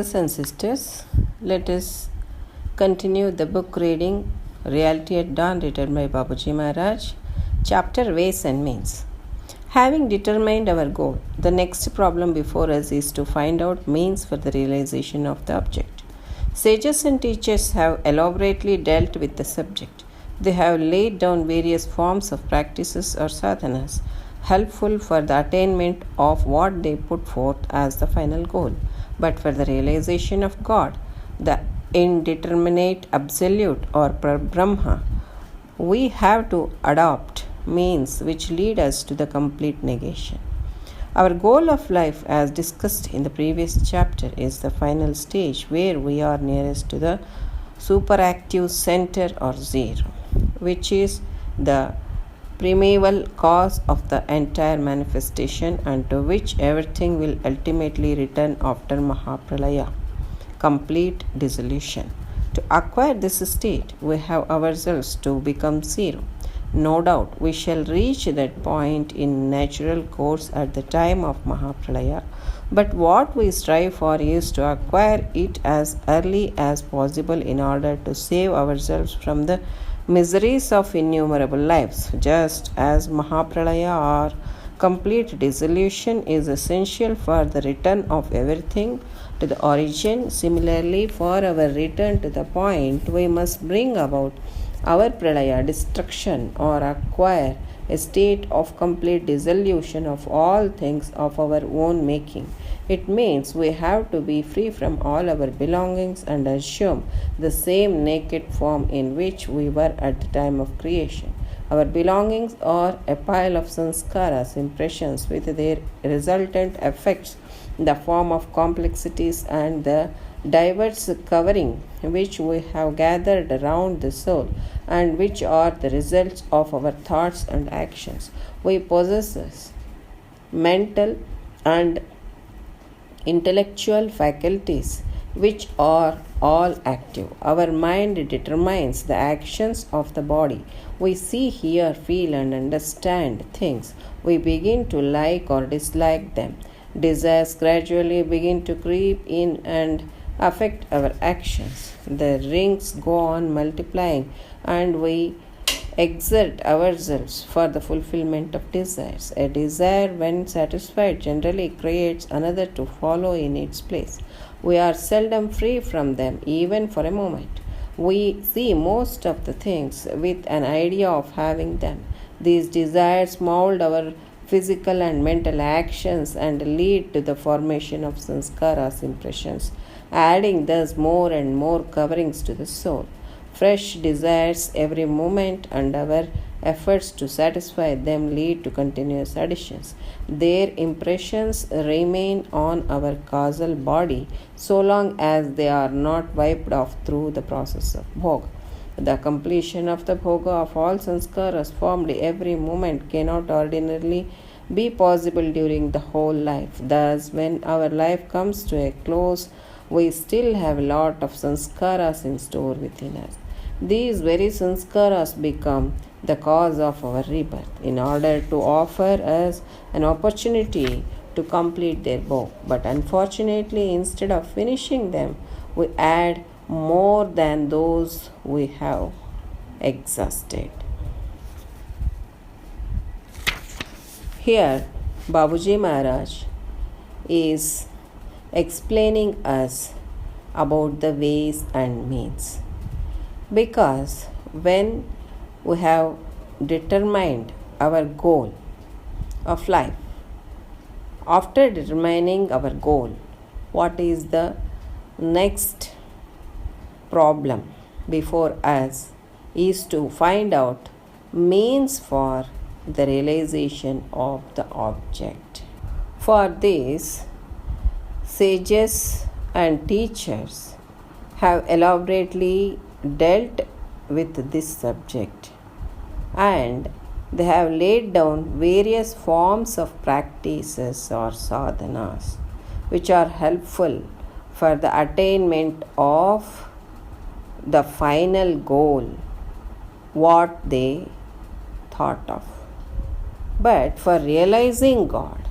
brothers and sisters, let us continue the book reading Reality at Dawn, written by Babuji Maharaj, chapter Ways and Means. Having determined our goal, the next problem before us is to find out means for the realization of the object. Sages and teachers have elaborately dealt with the subject. They have laid down various forms of practices or sadhanas helpful for the attainment of what they put forth as the final goal. But for the realization of God, the indeterminate absolute or Brahma, we have to adopt means which lead us to the complete negation. Our goal of life, as discussed in the previous chapter, is the final stage where we are nearest to the superactive center or zero, which is the primeval cause of the entire manifestation and to which everything will ultimately return after Mahapralaya, complete dissolution. To acquire this state, we have ourselves to become zero. No doubt we shall reach that point in natural course at the time of Mahapralaya, but what we strive for is to acquire it as early as possible in order to save ourselves from the miseries of innumerable lives. Just as Mahapralaya or complete dissolution is essential for the return of everything to the origin, similarly, for our return to the point, we must bring about our pralaya, destruction, or acquire a state of complete dissolution of all things of our own making. It means we have to be free from all our belongings and assume the same naked form in which we were at the time of creation. Our belongings are a pile of sanskaras, impressions, with their resultant effects in the form of complexities and the diverse covering which we have gathered around the soul and which are the results of our thoughts and actions. We possess mental and intellectual faculties which are all active. Our mind determines the actions of the body. We see, hear, feel, and understand things. We begin to like or dislike them. Desires gradually begin to creep in and affect our actions. The rings go on multiplying, and we exert ourselves for the fulfillment of desires. A desire, when satisfied, generally creates another to follow in its place. We are seldom free from them, even for a moment. We see most of the things with an idea of having them. These desires mold our physical and mental actions and lead to the formation of sanskaras, impressions, adding thus more and more coverings to the soul. Fresh desires every moment, and our efforts to satisfy them lead to continuous additions. Their impressions remain on our causal body so long as they are not wiped off through the process of bhoga. The completion of the bhoga of all sanskaras formed every moment cannot ordinarily be possible during the whole life. Thus, when our life comes to a close, we still have a lot of sanskaras in store within us. These very sanskaras become the cause of our rebirth in order to offer us an opportunity to complete their book. But unfortunately, instead of finishing them, we add more than those we have exhausted. Here, Babuji Maharaj is explaining us about the ways and means. Because when we have determined our goal of life, after determining our goal, what is the next problem before us is to find out means for the realization of the object. For this, sages and teachers have elaborately dealt with this subject, and they have laid down various forms of practices or sadhanas which are helpful for the attainment of the final goal, what they thought of. But for realizing God,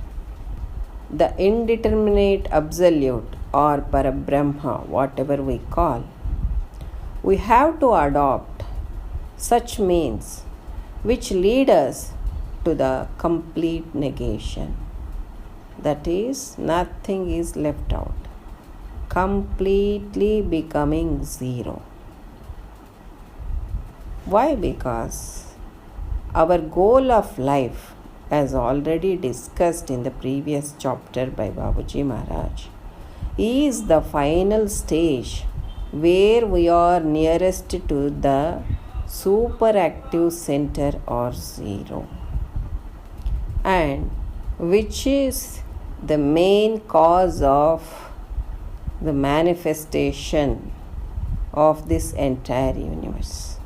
the indeterminate absolute or Parabrahma, whatever we call, we have to adopt such means which lead us to the complete negation. That is, nothing is left out, completely becoming zero. Why? Because our goal of life, as already discussed in the previous chapter by Babuji Maharaj, is the final stage where we are nearest to the superactive center or zero, and which is the main cause of the manifestation of this entire universe,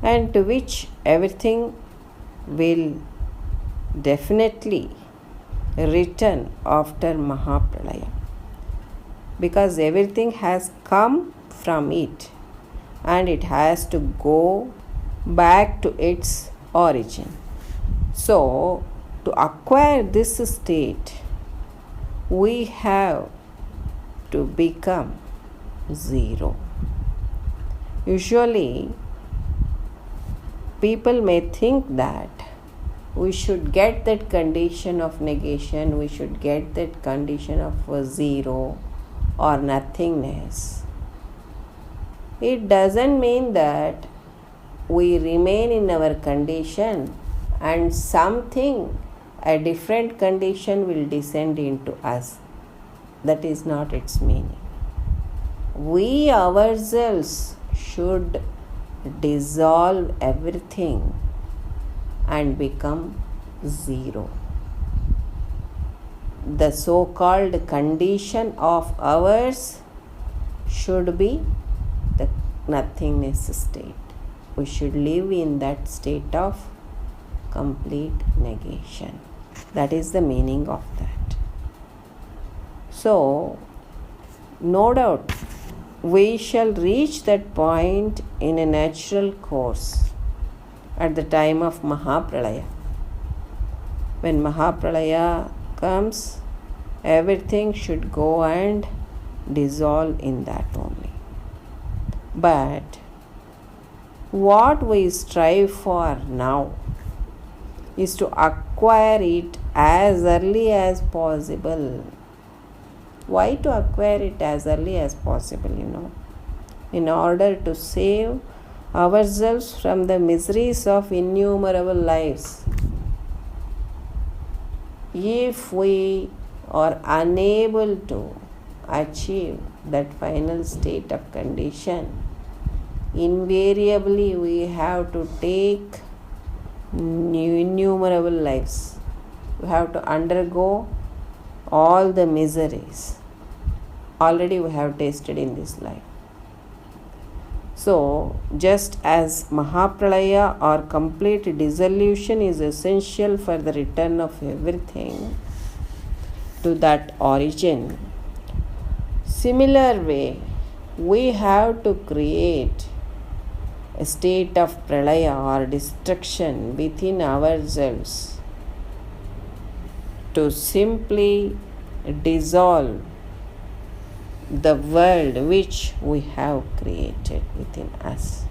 and to which everything will definitely return after Mahapralaya, because everything has come from it and it has to go back to its origin. So, to acquire this state, we have to become zero. Usually, people may think that we should get that condition of negation, we should get that condition of zero or nothingness. It doesn't mean that we remain in our condition and something, a different condition will descend into us. That is not its meaning. We ourselves should dissolve everything and become zero. The so-called condition of ours should be the nothingness state. We should live in that state of complete negation. That is the meaning of that. So, no doubt, we shall reach that point in a natural course at the time of Mahapralaya. When Mahapralaya comes, everything should go and dissolve in that only. But what we strive for now is to acquire it as early as possible. Why to acquire it as early as possible? In order to save ourselves from the miseries of innumerable lives. If we are unable to achieve that final state of condition, invariably we have to take innumerable lives. We have to undergo all the miseries already we have tasted in this life. So, just as Mahapralaya or complete dissolution is essential for the return of everything to that origin, similar way, we have to create a state of pralaya or destruction within ourselves to simply dissolve the world which we have created within us.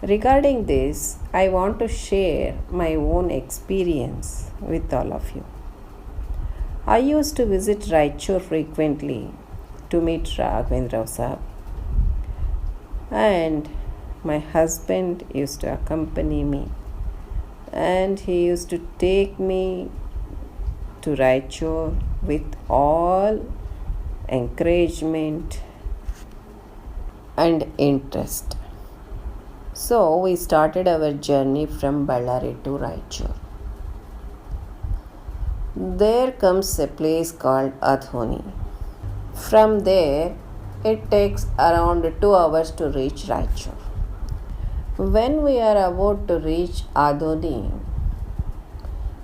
Regarding this, I want to share my own experience with all of you. I used to visit Raichur frequently to meet Raghavendra Rao Sahab, and my husband used to accompany me, and he used to take me to Raichur with all encouragement and interest. So we started our journey from Ballari to Raichur. There comes a place called Adhoni. From there, it takes around 2 hours to reach Raichur. When we are about to reach Adhoni,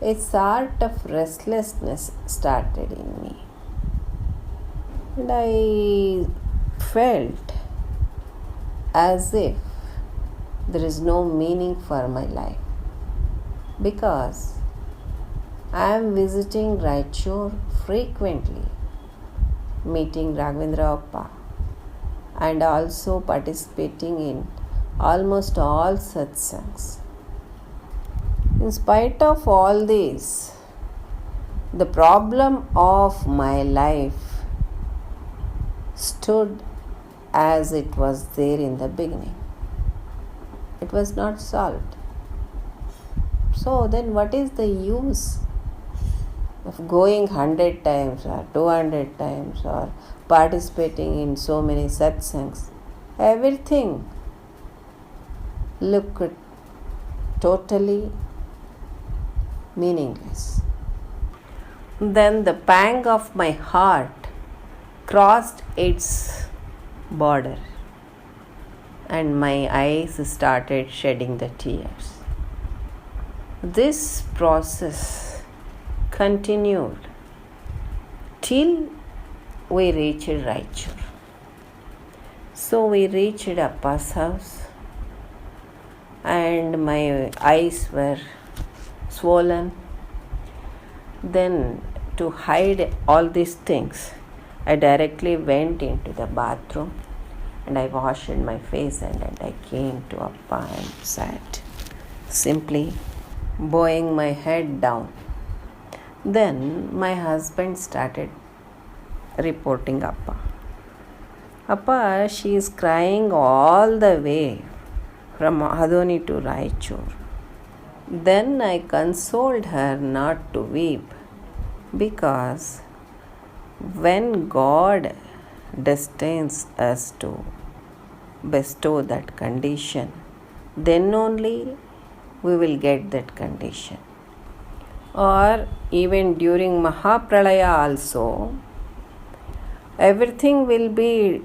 a sort of restlessness started in me. And I felt as if there is no meaning for my life, because I am visiting Raichur frequently meeting Raghavendra Appa and also participating in almost all satsangs. In spite of all this, the problem of my life stood as it was there in the beginning. It was not solved. So then what is the use of going 100 times or 200 times or participating in so many satsangs? Everything looked totally meaningless. Then the pang of my heart crossed its border and my eyes started shedding the tears. This process continued till we reached Raichur. So we reached Appa's house and my eyes were swollen. Then to hide all these things, I directly went into the bathroom and I washed my face and I came to Appa and sat, simply bowing my head down. Then my husband started reporting Appa. Appa, she is crying all the way from Mahadoni to Raichur. Then I consoled her not to weep, because when God destines us to bestow that condition, then only we will get that condition. Or even during Mahapralaya also, everything will be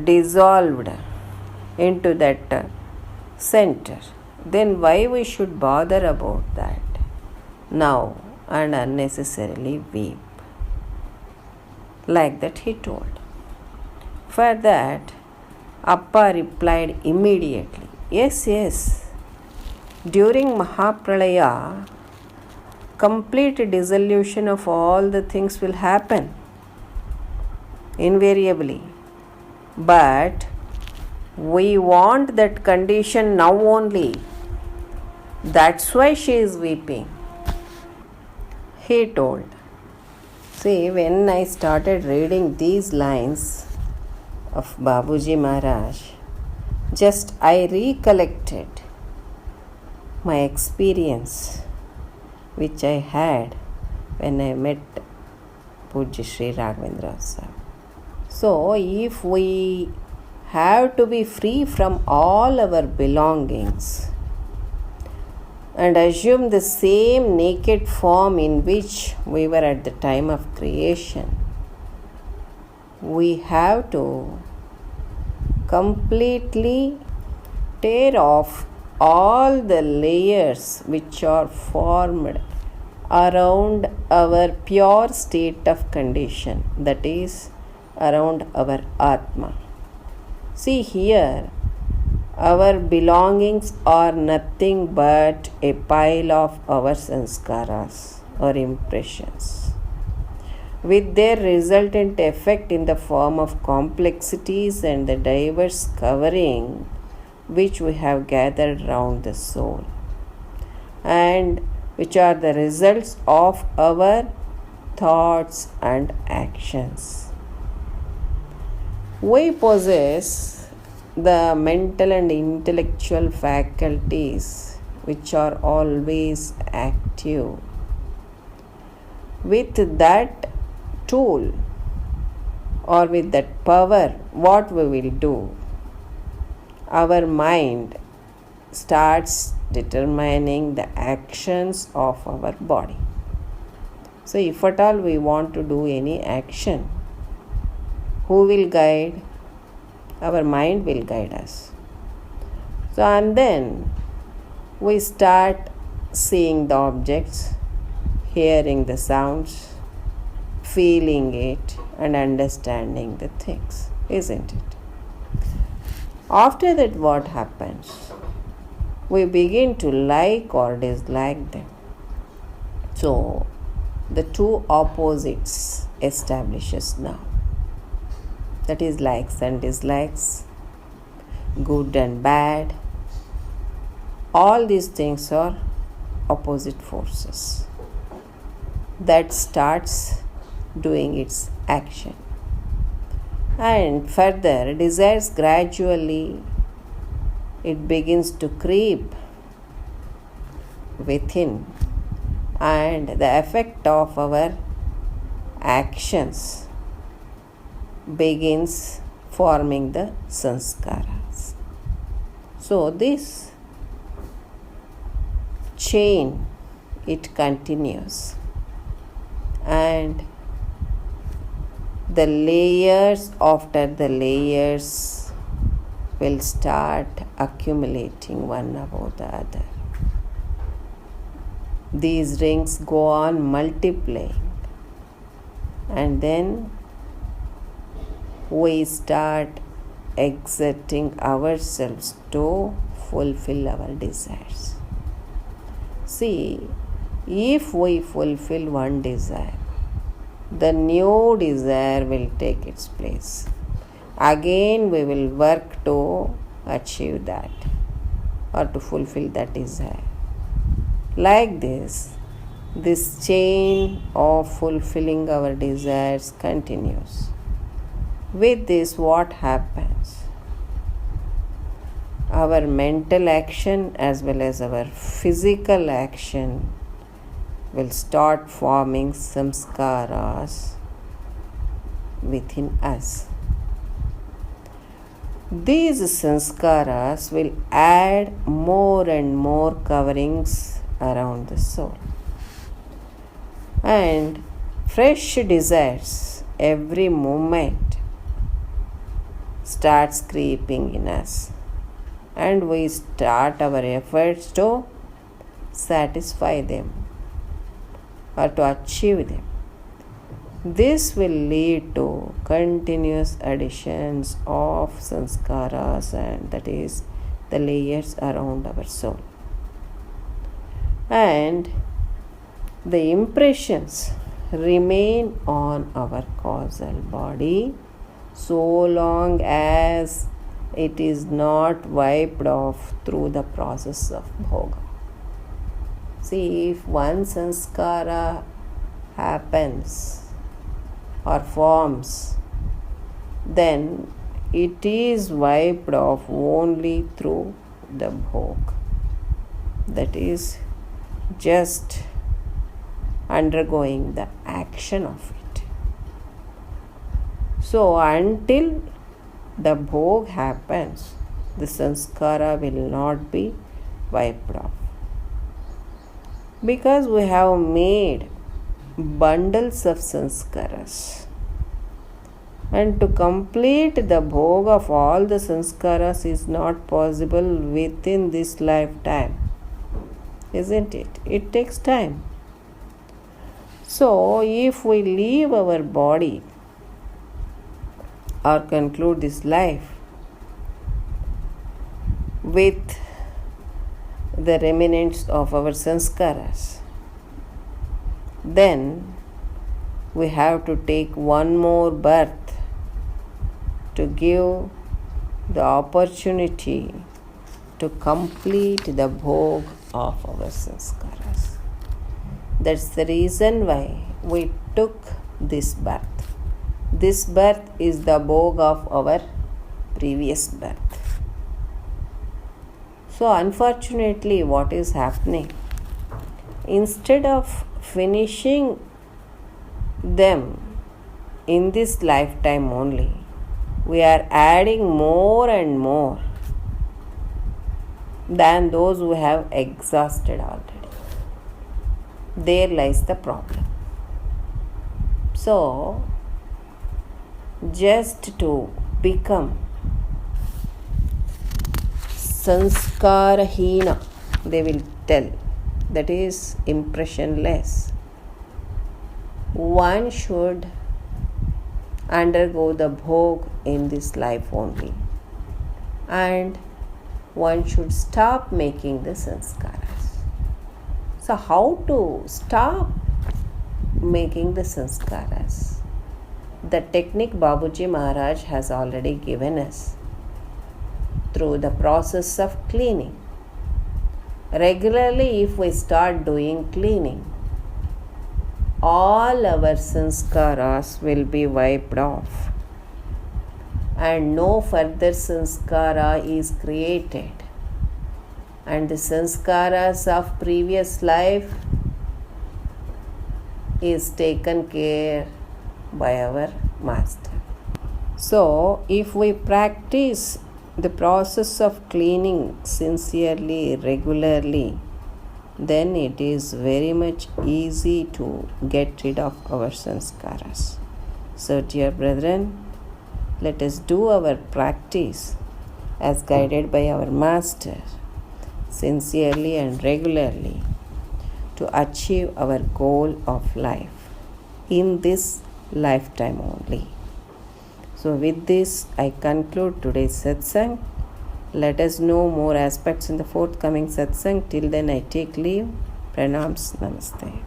dissolved into that center. Then why we should bother about that now and unnecessarily weep? Like that he told. For that, Appa replied immediately, yes. During Mahapralaya, complete dissolution of all the things will happen, invariably. But we want that condition now only. That's why she is weeping, he told. See, when I started reading these lines of Babuji Maharaj, just I recollected my experience which I had when I met Pujya Sri Raghavendra Sir. So, if we have to be free from all our belongings and assume the same naked form in which we were at the time of creation, we have to completely tear off all the layers which are formed around our pure state of condition, that is, around our Atma. See here, our belongings are nothing but a pile of our sanskaras or impressions, with their resultant effect in the form of complexities and the diverse covering which we have gathered round the soul, and which are the results of our thoughts and actions. We possess the mental and intellectual faculties which are always active. With that tool or with that power, what we will do? Our mind starts determining the actions of our body. So if at all we want to do any action, who will guide? Our mind will guide us. So, and then we start seeing the objects, hearing the sounds, feeling it, and understanding the things, isn't it? After that, what happens? We begin to like or dislike them. So, the two opposites establishes now. that is likes and dislikes, good and bad. All these things are opposite forces that starts doing its action. And further, desires gradually it begins to creep within, and the effect of our actions begins forming the sanskaras. So this chain it continues, and the layers after the layers will start accumulating one above the other. These rings go on multiplying, and then we start exerting ourselves to fulfill our desires. See, if we fulfill one desire, the new desire will take its place. Again, we will work to achieve that or to fulfill that desire. Like this chain of fulfilling our desires continues. With this, what happens? Our mental action as well as our physical action will start forming samskaras within us. These sanskaras will add more and more coverings around the soul, and fresh desires every moment starts creeping in us, and we start our efforts to satisfy them or to achieve them. This will lead to continuous additions of sanskaras, and that is the layers around our soul. And the impressions remain on our causal body so long as it is not wiped off through the process of bhoga. See, if one sanskara happens or forms, then it is wiped off only through the bhog. That is just undergoing the action of it. So until the bhog happens, the sanskara will not be wiped off. Because we have made bundles of sanskaras, and to complete the bhog of all the sanskaras is not possible within this lifetime, isn't it? It takes time. So if we leave our body or conclude this life with the remnants of our sanskaras, then we have to take one more birth to give the opportunity to complete the bhog of our sanskaras. That's the reason why we took this birth. This birth is the bhog of our previous birth. So unfortunately, what is happening? Instead of finishing them in this lifetime only, we are adding more and more than those who have exhausted already. There lies the problem. So, just to become sanskarahina, they will tell, that is impressionless, one should undergo the bhog in this life only, and one should stop making the sanskaras. So how to stop making the sanskaras? the technique Babuji Maharaj has already given us through the process of cleaning. Regularly, if we start doing cleaning, all our sanskaras will be wiped off and no further sanskara is created, and the sanskaras of previous life is taken care by our master. So, if we practice the process of cleaning sincerely, regularly, then it is very much easy to get rid of our sanskaras. So, dear brethren, let us do our practice as guided by our master, sincerely and regularly, to achieve our goal of life in this lifetime only. So, with this, I conclude today's satsang. Let us know more aspects in the forthcoming satsang. Till then, I take leave. Pranams. Namaste.